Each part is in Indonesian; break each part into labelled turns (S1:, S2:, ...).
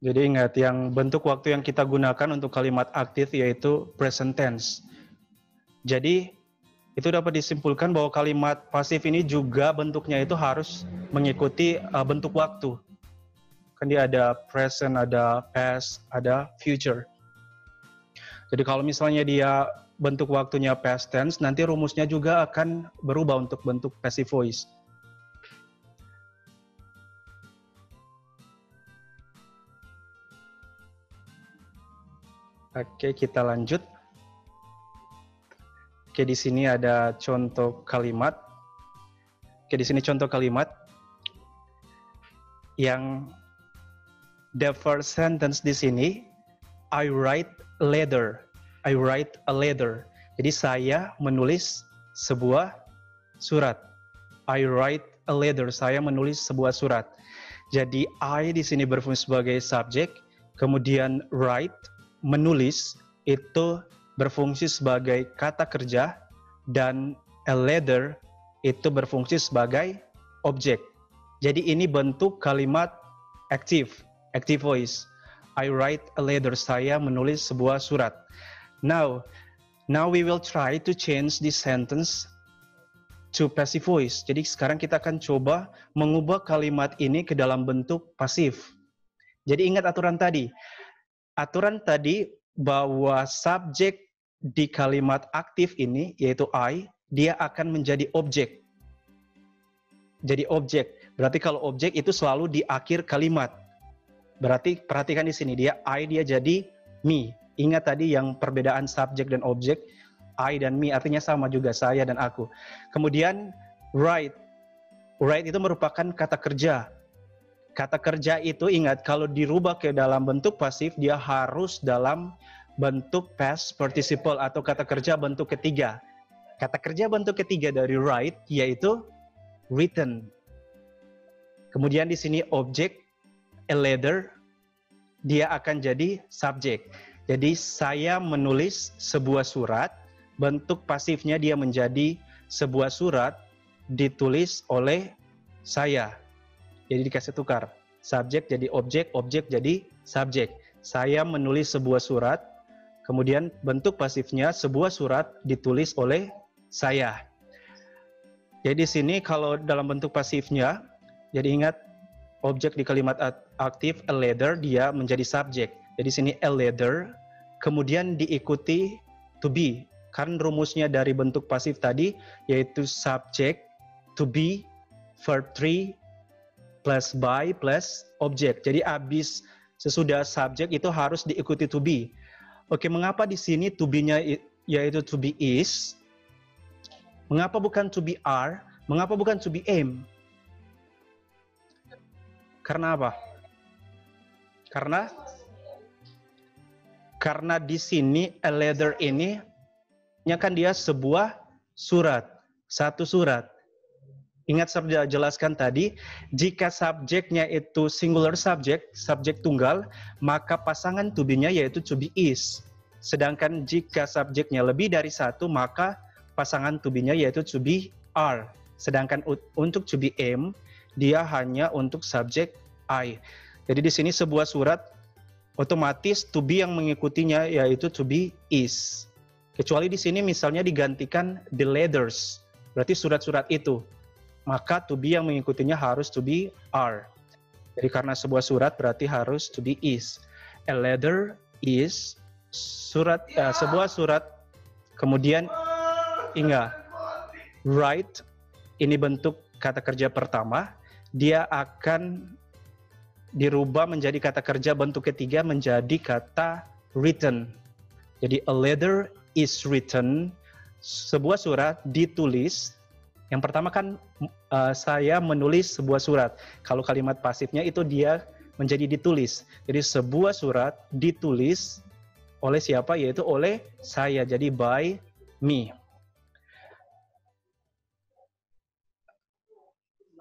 S1: Jadi ingat, yang bentuk waktu yang kita gunakan untuk kalimat aktif yaitu present tense. Jadi itu dapat disimpulkan bahwa kalimat pasif ini juga bentuknya itu harus mengikuti bentuk waktu. Kan dia ada present, ada past, ada future. Jadi kalau misalnya dia bentuk waktunya past tense, nanti rumusnya juga akan berubah untuk bentuk passive voice. Oke, kita lanjut. Oke, di sini ada contoh kalimat. Oke, di sini contoh kalimat yang the first sentence di sini, I write a letter. I write a letter. Jadi saya menulis sebuah surat. I write a letter. Saya menulis sebuah surat. Jadi I di sini berfungsi sebagai subjek, kemudian write menulis itu berfungsi sebagai kata kerja, dan a letter itu berfungsi sebagai objek. Jadi ini bentuk kalimat active voice. I write a letter. Saya menulis sebuah surat. Now we will try to change this sentence to passive voice. Jadi sekarang kita akan coba mengubah kalimat ini ke dalam bentuk pasif. Jadi ingat aturan tadi. Aturan tadi bahwa subjek di kalimat aktif ini, yaitu I, dia akan menjadi objek. Jadi objek. Berarti kalau objek itu selalu di akhir kalimat. Berarti perhatikan di sini, dia I, dia jadi me. Ingat tadi yang perbedaan subjek dan objek, I dan me artinya sama juga, saya dan aku. Kemudian write. Write itu merupakan kata kerja. Kata kerja itu ingat, kalau dirubah ke dalam bentuk pasif, dia harus dalam bentuk past participle atau kata kerja bentuk ketiga. Kata kerja bentuk ketiga dari write yaitu written. Kemudian di sini objek, a letter, dia akan jadi subjek. Jadi saya menulis sebuah surat, bentuk pasifnya dia menjadi sebuah surat ditulis oleh saya. Jadi dikasih tukar, subjek jadi objek, objek jadi subjek. Saya menulis sebuah surat, kemudian bentuk pasifnya sebuah surat ditulis oleh saya. Jadi di sini kalau dalam bentuk pasifnya, jadi ingat objek di kalimat aktif a letter dia menjadi subjek. Jadi di sini a letter, kemudian diikuti to be. Kan rumusnya dari bentuk pasif tadi yaitu subjek, to be, verb 3, plus by plus objek. Jadi habis sesudah subjek itu harus diikuti to be. Oke, mengapa di sini to be-nya yaitu to be is? Mengapa bukan to be are? Mengapa bukan to be am? Karena apa? Karena di sini a letter ini kan dia sebuah surat, satu surat. Ingat saya jelaskan tadi, jika subjeknya itu singular subject, subjek tunggal, maka pasangan to be-nya yaitu to be is. Sedangkan jika subjeknya lebih dari satu, maka pasangan to be-nya yaitu to be are. Sedangkan untuk to be am, dia hanya untuk subjek I. Jadi di sini sebuah surat, otomatis to be yang mengikutinya yaitu to be is. Kecuali di sini misalnya digantikan the letters, berarti surat-surat itu. Maka to be yang mengikutinya harus to be are. Jadi karena sebuah surat berarti harus to be is. A letter is sebuah surat. Kemudian ingat, write ini bentuk kata kerja pertama, dia akan dirubah menjadi kata kerja bentuk ketiga menjadi kata written. Jadi a letter is written, sebuah surat ditulis. Yang pertama kan saya menulis sebuah surat. Kalau kalimat pasifnya itu dia menjadi ditulis. Jadi sebuah surat ditulis oleh siapa? Yaitu oleh saya. Jadi by me.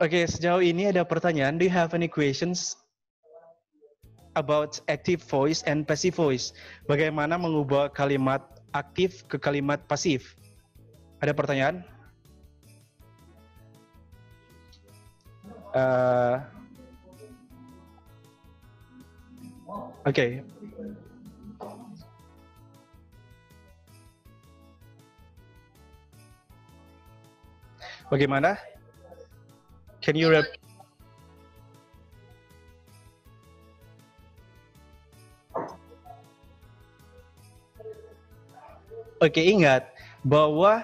S1: Oke, sejauh ini ada pertanyaan. Do you have any questions about active voice and passive voice? Bagaimana mengubah kalimat aktif ke kalimat pasif? Ada pertanyaan? Oke. Bagaimana? Can you repeat? Oke, ingat bahwa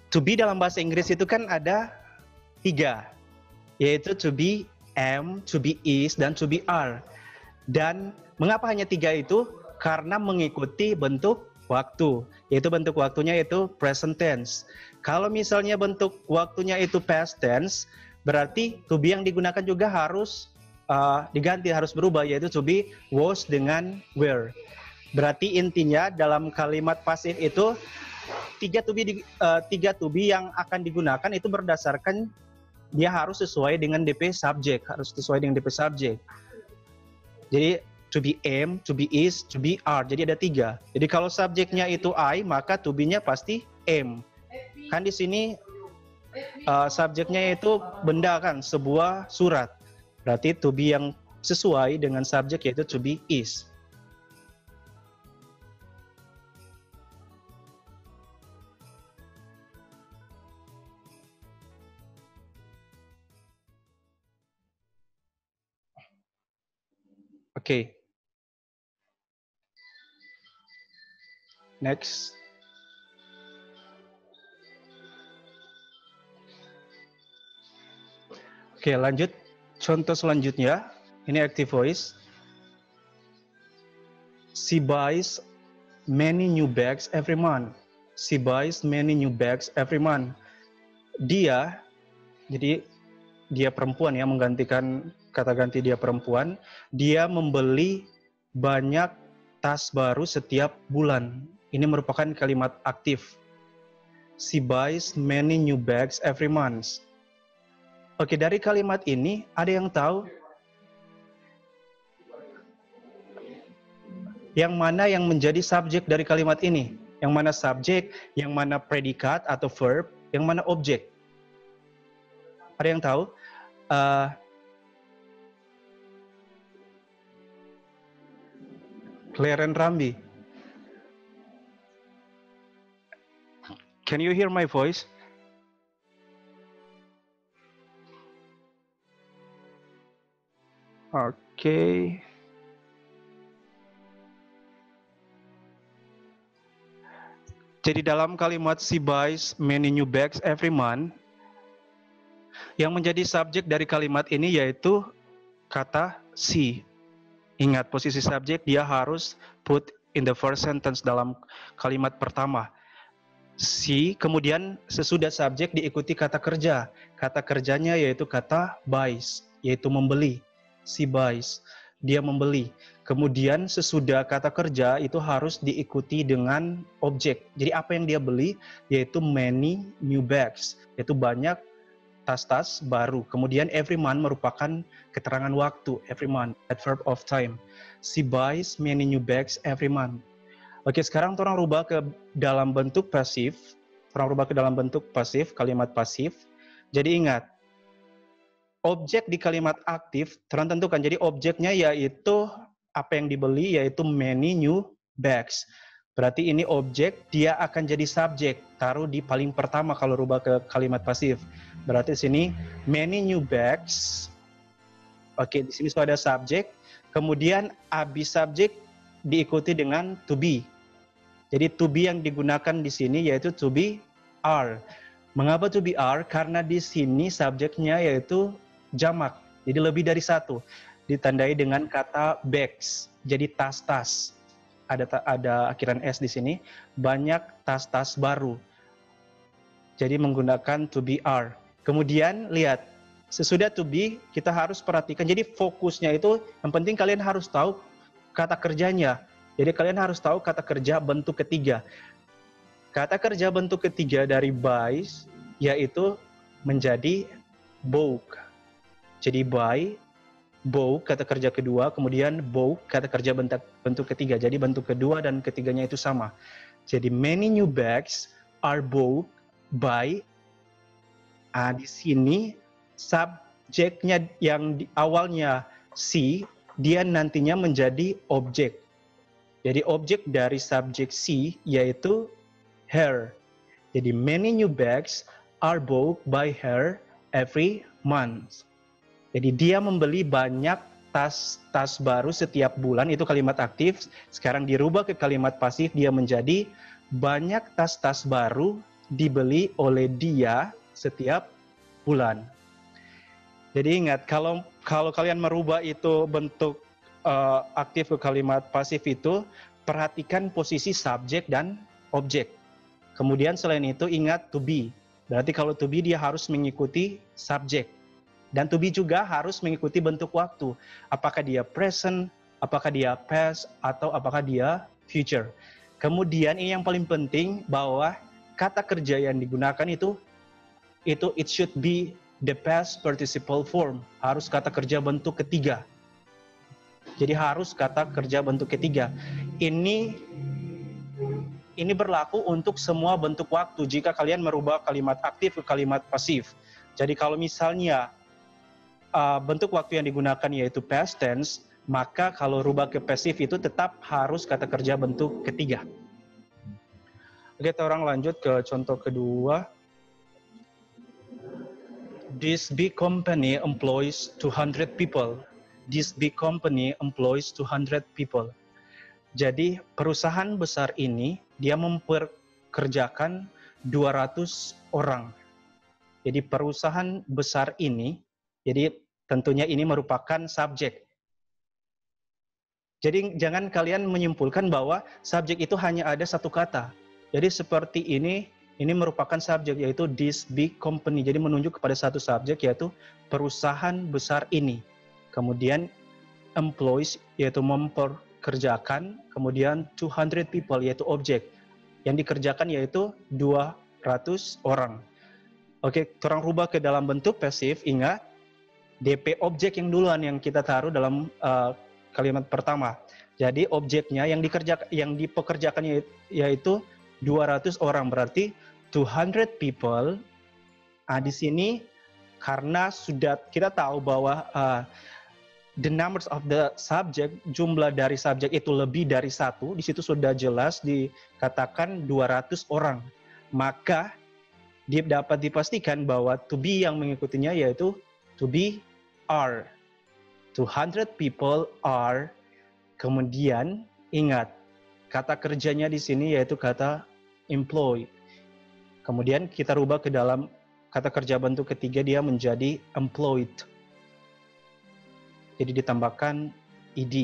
S1: to be dalam bahasa Inggris itu kan ada 3, yaitu to be, am, to be is, dan to be are. Dan mengapa hanya 3 itu? Karena mengikuti bentuk waktu, yaitu bentuk waktunya itu present tense. Kalau misalnya bentuk waktunya itu past tense, berarti to be yang digunakan juga harus diganti, harus berubah, yaitu to be was dengan were. Berarti intinya dalam kalimat pasif itu 3 to be yang akan digunakan itu berdasarkan dia harus sesuai dengan DP subjek, harus sesuai dengan DP subjek. Jadi to be am, to be is, to be are. Jadi ada 3. Jadi kalau subjeknya itu I, maka to be-nya pasti am. Kan di sini subjeknya itu benda kan, sebuah surat. Berarti to be yang sesuai dengan subjek yaitu to be is. Oke. Next. Oke, lanjut. Contoh selanjutnya, ini active voice. She buys many new bags every month. She buys many new bags every month. Dia, jadi dia perempuan ya, menggantikan kata ganti dia perempuan. Dia membeli banyak tas baru setiap bulan. Ini merupakan kalimat aktif. She buys many new bags every month. Oke, dari kalimat ini ada yang tahu yang mana yang menjadi subjek dari kalimat ini? Yang mana subjek, yang mana predikat atau verb, yang mana objek? Ada yang tahu? Claren Rambi. Can you hear my voice? Oke. Jadi dalam kalimat she buys many new bags every month, yang menjadi subjek dari kalimat ini yaitu kata she. Ingat, posisi subjek dia harus put in the first sentence dalam kalimat pertama. She, kemudian sesudah subjek diikuti kata kerja. Kata kerjanya yaitu kata buys, yaitu membeli. She buys, dia membeli. Kemudian sesudah kata kerja itu harus diikuti dengan objek. Jadi apa yang dia beli yaitu many new bags, yaitu banyak tas-tas baru. Kemudian every month merupakan keterangan waktu, every month, adverb of time. She buys many new bags every month. Oke, sekarang orang rubah ke dalam bentuk pasif. Orang rubah ke dalam bentuk pasif, kalimat pasif. Jadi ingat, objek di kalimat aktif terang tentukan. Jadi objeknya yaitu apa yang dibeli, yaitu many new bags. Berarti ini objek, dia akan jadi subjek. Taruh di paling pertama kalau rubah ke kalimat pasif. Berarti di sini many new bags. Oke, di sini sudah ada subjek. Kemudian habis subjek diikuti dengan to be. Jadi to be yang digunakan di sini yaitu to be are. Mengapa to be are? Karena di sini subjeknya yaitu jamak. Jadi lebih dari satu. Ditandai dengan kata bags. Jadi tas-tas. Ada akhiran S di sini. Banyak tas-tas baru. Jadi menggunakan to be are. Kemudian lihat, sesudah to be kita harus perhatikan. Jadi fokusnya itu yang penting kalian harus tahu kata kerjanya. Jadi kalian harus tahu kata kerja bentuk ketiga. Kata kerja bentuk ketiga dari buys yaitu menjadi bought. Jadi buy, bought kata kerja kedua, kemudian bought kata kerja bentuk ketiga. Jadi bentuk kedua dan ketiganya itu sama. Jadi many new bags are bought by. Di sini subjeknya yang awalnya she dia nantinya menjadi objek. Jadi objek dari subjek C yaitu her. Jadi many new bags are bought by her every month. Jadi dia membeli banyak tas baru setiap bulan, itu kalimat aktif. Sekarang dirubah ke kalimat pasif, dia menjadi banyak tas-tas baru dibeli oleh dia setiap bulan. Jadi ingat, kalau kalian merubah itu bentuk aktif ke kalimat pasif itu, perhatikan posisi subjek dan objek. Kemudian selain itu ingat to be. Berarti kalau to be dia harus mengikuti subjek. Dan to be juga harus mengikuti bentuk waktu. Apakah dia present, apakah dia past, atau apakah dia future. Kemudian ini yang paling penting bahwa kata kerja yang digunakan itu it should be the past participle form. Harus kata kerja bentuk ketiga. Jadi harus kata kerja bentuk ketiga. Ini berlaku untuk semua bentuk waktu jika kalian merubah kalimat aktif ke kalimat pasif. Jadi kalau misalnya bentuk waktu yang digunakan yaitu past tense, maka kalau rubah ke pasif itu tetap harus kata kerja bentuk ketiga. Oke, kita orang lanjut ke contoh kedua. This big company employs 200 people. This big company employs 200 people. Jadi perusahaan besar ini dia memperkerjakan 200 orang. Jadi perusahaan besar ini, jadi tentunya ini merupakan subjek. Jadi jangan kalian menyimpulkan bahwa subjek itu hanya ada satu kata. Jadi seperti ini merupakan subjek yaitu this big company. Jadi menunjuk kepada satu subjek yaitu perusahaan besar ini. Kemudian employees yaitu memperkerjakan, kemudian 200 people yaitu objek. Yang dikerjakan yaitu 200 orang. Oke, orang rubah ke dalam bentuk pasif, ingat DP objek yang duluan yang kita taruh dalam kalimat pertama. Jadi objeknya yang dipekerjakan yaitu 200 orang, berarti 200 people. Di sini karena sudah kita tahu bahwa the numbers of the subject, jumlah dari subjek itu lebih dari satu, di situ sudah jelas dikatakan 200 orang. Maka dapat dipastikan bahwa to be yang mengikutinya yaitu to be are. 200 people are. Kemudian ingat kata kerjanya di sini yaitu kata employ. Kemudian kita rubah ke dalam kata kerja bentuk ketiga, dia menjadi employed. Jadi ditambahkan ed,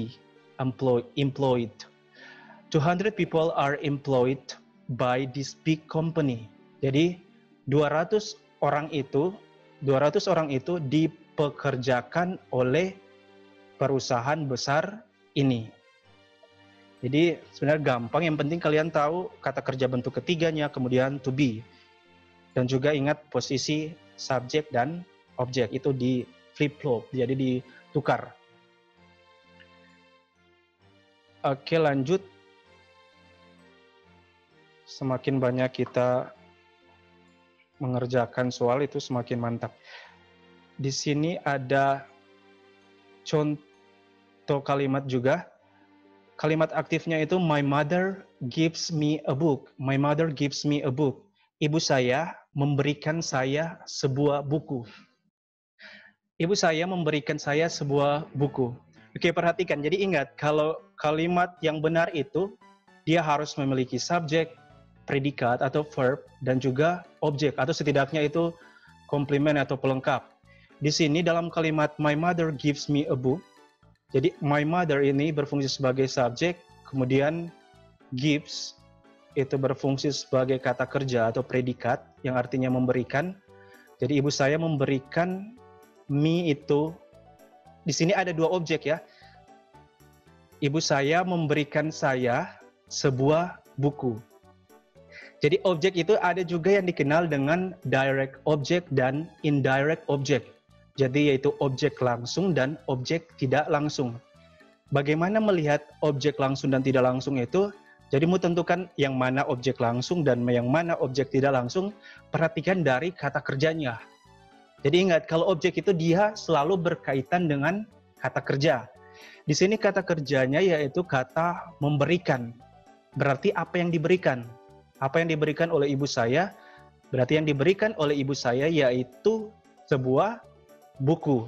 S1: employed. 200 people are employed by this big company. Jadi 200 orang itu dipekerjakan oleh perusahaan besar ini. Jadi sebenarnya gampang, yang penting kalian tahu kata kerja bentuk ketiganya, kemudian to be. Dan juga ingat posisi subjek dan objek itu di flip-flop, jadi ditukar. Oke, lanjut. Semakin banyak kita mengerjakan soal itu semakin mantap. Di sini ada contoh kalimat juga. Kalimat aktifnya itu my mother gives me a book. My mother gives me a book. Ibu saya memberikan saya sebuah buku. Ibu saya memberikan saya sebuah buku. Oke, perhatikan. Jadi ingat, kalau kalimat yang benar itu dia harus memiliki subjek, predikat atau verb dan juga objek atau setidaknya itu komplement atau pelengkap. Di sini dalam kalimat my mother gives me a book, jadi my mother ini berfungsi sebagai subjek, kemudian gives itu berfungsi sebagai kata kerja atau predikat yang artinya memberikan. Jadi ibu saya memberikan me itu, di sini ada dua objek ya. Ibu saya memberikan saya sebuah buku. Jadi objek itu ada juga yang dikenal dengan direct object dan indirect object. Jadi yaitu objek langsung dan objek tidak langsung. Bagaimana melihat objek langsung dan tidak langsung itu? Jadi mau tentukan yang mana objek langsung dan yang mana objek tidak langsung, perhatikan dari kata kerjanya. Jadi ingat, kalau objek itu dia selalu berkaitan dengan kata kerja. Di sini kata kerjanya yaitu kata memberikan. Berarti apa yang diberikan? Apa yang diberikan oleh ibu saya? Berarti yang diberikan oleh ibu saya yaitu sebuah buku.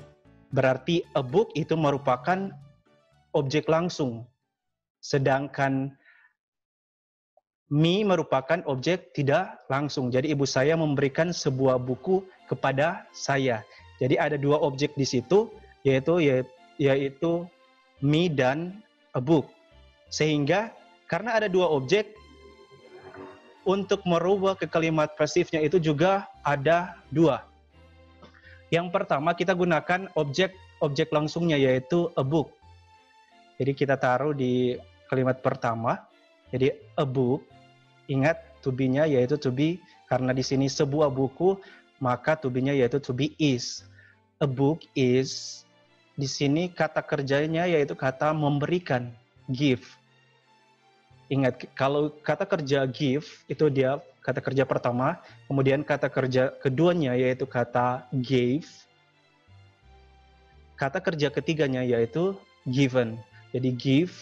S1: Berarti a book itu merupakan objek langsung. Sedangkan me merupakan objek tidak langsung. Jadi ibu saya memberikan sebuah buku kepada saya. Jadi ada dua objek di situ, yaitu me dan a book. Sehingga karena ada dua objek, untuk merubah ke kalimat pasifnya itu juga ada dua. Yang pertama kita gunakan objek langsungnya yaitu a book. Jadi kita taruh di kalimat pertama. Jadi a book, ingat to be-nya yaitu to be, karena di sini sebuah buku, maka to be-nya yaitu to be is. A book is, di sini kata kerjanya yaitu kata memberikan, give. Ingat, kalau kata kerja give, itu dia kata kerja pertama, kemudian kata kerja keduanya yaitu kata gave, kata kerja ketiganya yaitu given. Jadi give,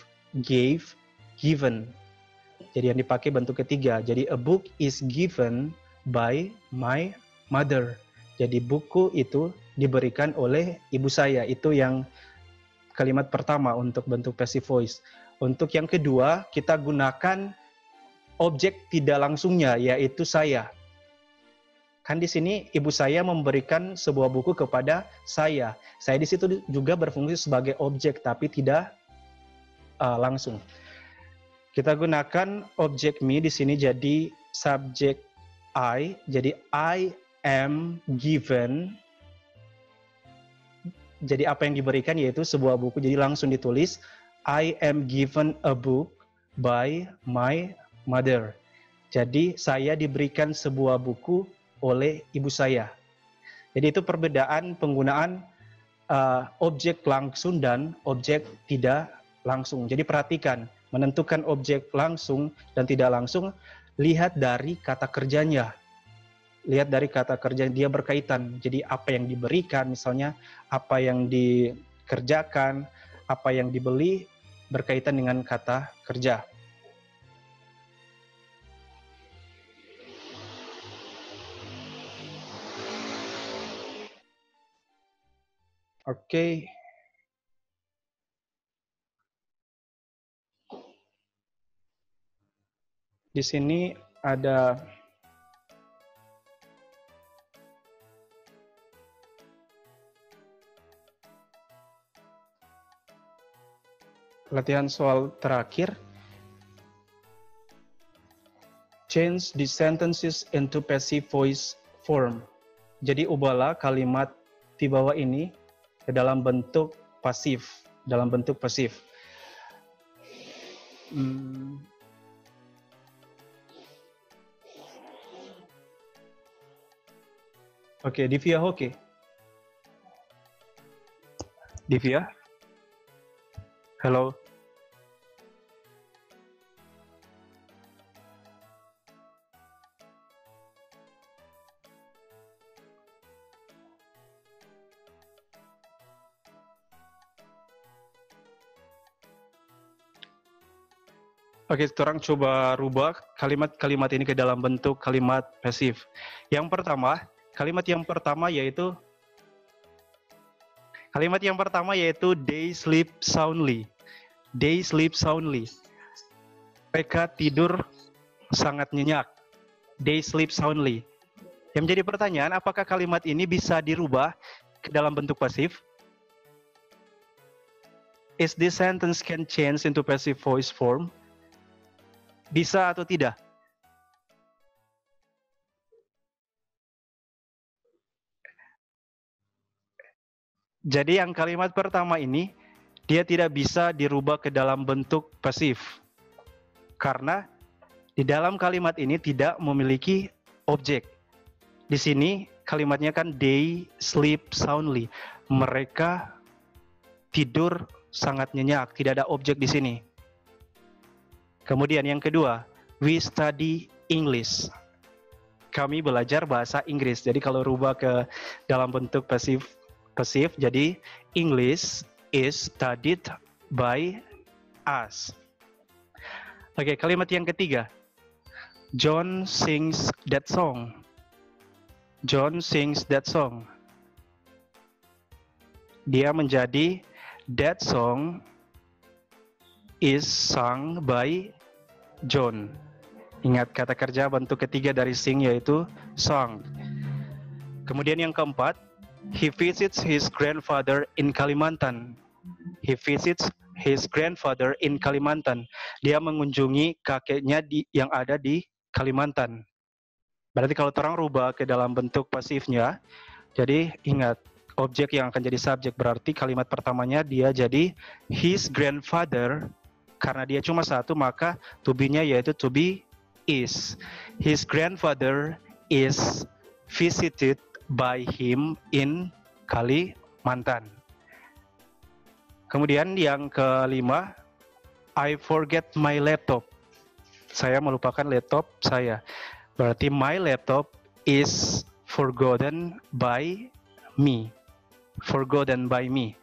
S1: gave, given. Jadi yang dipakai bentuk ketiga. Jadi a book is given by my mother. Jadi buku itu diberikan oleh ibu saya. Itu yang kalimat pertama untuk bentuk passive voice. Untuk yang kedua, kita gunakan objek tidak langsungnya, yaitu saya. Kan di sini ibu saya memberikan sebuah buku kepada saya. Saya di situ juga berfungsi sebagai objek, tapi tidak langsung. Kita gunakan objek me di sini jadi subjek I. Jadi I am given. Jadi apa yang diberikan yaitu sebuah buku. Jadi langsung ditulis I am given a book by my mother. Jadi saya diberikan sebuah buku oleh ibu saya. Jadi itu perbedaan penggunaan objek langsung dan objek tidak langsung. Jadi perhatikan, menentukan objek langsung dan tidak langsung, lihat dari kata kerjanya. Lihat dari kata kerja dia berkaitan. Jadi apa yang diberikan, misalnya apa yang dikerjakan, apa yang dibeli, berkaitan dengan kata kerja. Oke. Di sini ada latihan soal terakhir. Change the sentences into passive voice form. Jadi ubahlah kalimat di bawah ini ke dalam bentuk pasif, Oke, Divya, oke. Divya? Halo? Oke, sekarang coba rubah kalimat-kalimat ini ke dalam bentuk kalimat pasif. Yang pertama, kalimat yang pertama yaitu they sleep soundly. They sleep soundly. Mereka tidur sangat nyenyak. They sleep soundly. Yang menjadi pertanyaan, apakah kalimat ini bisa dirubah ke dalam bentuk pasif? Is this sentence can change into passive voice form? Bisa atau tidak? Jadi yang kalimat pertama ini, dia tidak bisa dirubah ke dalam bentuk pasif. Karena di dalam kalimat ini tidak memiliki objek. Di sini kalimatnya kan they sleep soundly. Mereka tidur sangat nyenyak, tidak ada objek di sini. Kemudian yang kedua, we study English. Kami belajar bahasa Inggris. Jadi kalau rubah ke dalam bentuk pasif, jadi English is studied by us. Oke, kalimat yang ketiga. John sings that song. John sings that song. Dia menjadi that song is sung by John. Ingat kata kerja bentuk ketiga dari sing yaitu song. Kemudian yang keempat, he visits his grandfather in Kalimantan. He visits his grandfather in Kalimantan. Dia mengunjungi kakeknya yang ada di Kalimantan. Berarti kalau orang rubah ke dalam bentuk pasifnya, jadi ingat, objek yang akan jadi subjek, berarti kalimat pertamanya dia jadi his grandfather. Karena dia cuma satu, maka to be-nya yaitu to be is. His grandfather is visited by him in Kalimantan. Kemudian yang kelima, I forget my laptop. Saya melupakan laptop saya. Berarti my laptop is forgotten by me. Forgotten by me.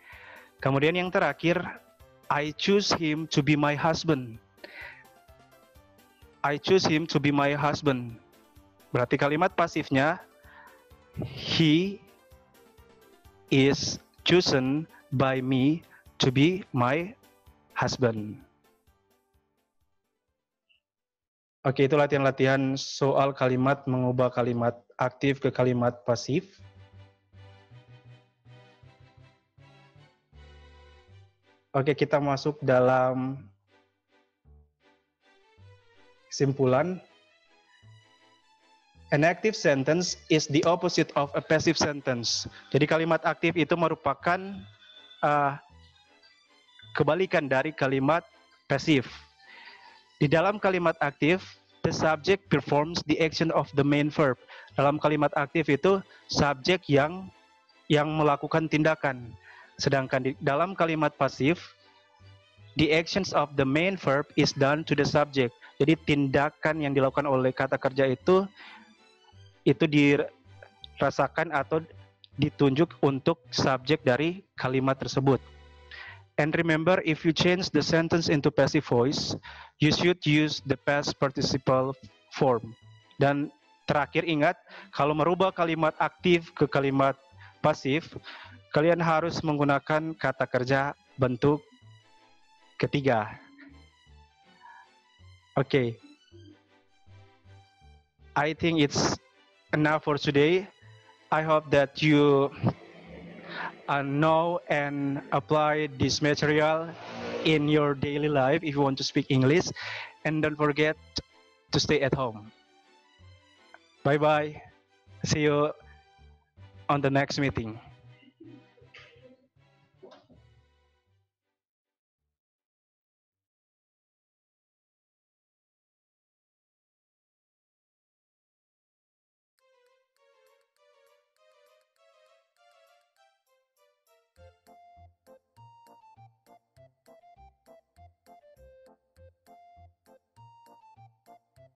S1: Kemudian yang terakhir, I choose him to be my husband. I choose him to be my husband. Berarti kalimat pasifnya, he is chosen by me to be my husband. Oke, itu latihan-latihan soal kalimat mengubah kalimat aktif ke kalimat pasif. Oke, kita masuk dalam kesimpulan. An active sentence is the opposite of a passive sentence. Jadi kalimat aktif itu merupakan kebalikan dari kalimat pasif. Di dalam kalimat aktif, the subject performs the action of the main verb. Dalam kalimat aktif itu subjek yang melakukan tindakan. Sedangkan di dalam kalimat pasif, the actions of the main verb is done to the subject. Jadi tindakan yang dilakukan oleh kata kerja itu dirasakan atau ditunjuk untuk subjek dari kalimat tersebut. And remember, if you change the sentence into passive voice, you should use the past participle form. Dan terakhir ingat, kalau merubah kalimat aktif ke kalimat pasif, kalian harus menggunakan kata kerja bentuk ketiga. Okay. I think it's enough for today. I hope that you know and apply this material in your daily life if you want to speak English. And don't forget to stay at home. Bye-bye. See you on the next meeting.